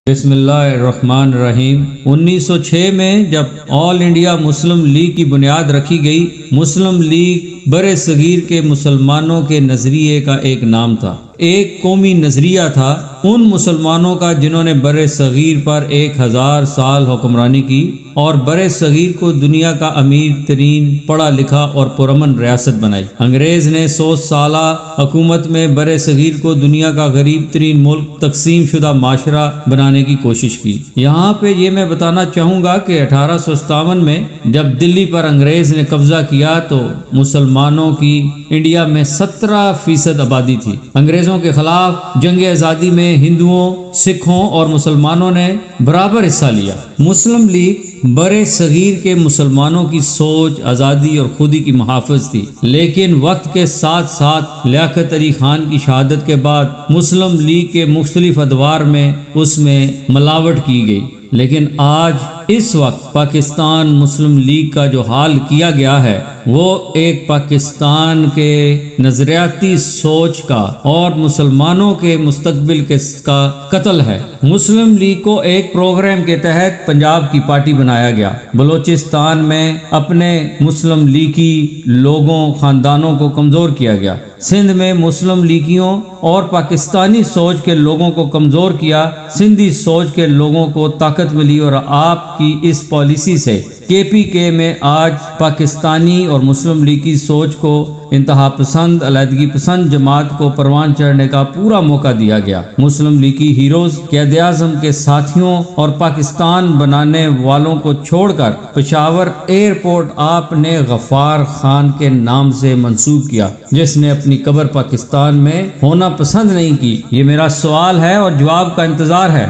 بسم اللہ الرحمن الرحیم۔ 1906 میں جب آل انڈیا مسلم لیگ کی بنیاد رکھی گئی، مسلم لیگ بر صغیر کے مسلمانوں کے نظریے کا ایک نام تھا، ایک قومی نظریہ تھا ان مسلمانوں کا جنہوں نے بر صغیر پر 1000 سال حکمرانی کی اور بر صغیر کو دنیا کا امیر ترین پڑھا لکھا اور پرامن ریاست بنائی۔ انگریز نے 100 سالہ حکومت میں بر صغیر کو دنیا کا غریب ترین ملک، تقسیم شدہ معاشرہ بنانے کی کوشش کی۔ یہاں پہ یہ میں بتانا چاہوں گا کہ 1857 میں جب دلی پر انگریز نے قبضہ کیا تو مسلمانوں کی انڈیا میں 17% آبادی تھی۔ انگریزوں کے خلاف جنگ آزادی میں ہندوؤں، سکھوں اور مسلمانوں نے برابر حصہ لیا۔ مسلم لیگ بر صغیر کے مسلمانوں کی سوچ، آزادی اور خودی کی محافظ تھی، لیکن وقت کے ساتھ ساتھ لیاقت علی خان کی شہادت کے بعد مسلم لیگ کے مختلف ادوار میں اس میں ملاوٹ کی گئی۔ لیکن آج اس وقت پاکستان مسلم لیگ کا جو حال کیا گیا ہے وہ ایک پاکستان کے نظریاتی سوچ کا اور مسلمانوں کے مستقبل کا قتل ہے۔ مسلم لیگ کو ایک پروگرام کے تحت پنجاب کی پارٹی بنایا گیا، بلوچستان میں اپنے مسلم لیگی لوگوں، خاندانوں کو کمزور کیا گیا، سندھ میں مسلم لیگیوں اور پاکستانی سوچ کے لوگوں کو کمزور کیا، سندھی سوچ کے لوگوں کو طاقت ملی، اور آپ کی اس پالیسی سے KPK میں آج پاکستانی اور مسلم لیگی سوچ کو انتہا پسند، علیحدگی پسند جماعت کو پروان چڑھنے کا پورا موقع دیا گیا۔ مسلم لیگی ہیروز، قائد اعظم کے ساتھیوں اور پاکستان بنانے والوں کو چھوڑ کر پشاور ایئرپورٹ آپ نے غفار خان کے نام سے منسوب کیا، جس نے اپنی قبر پاکستان میں ہونا پسند نہیں کی۔ یہ میرا سوال ہے اور جواب کا انتظار ہے۔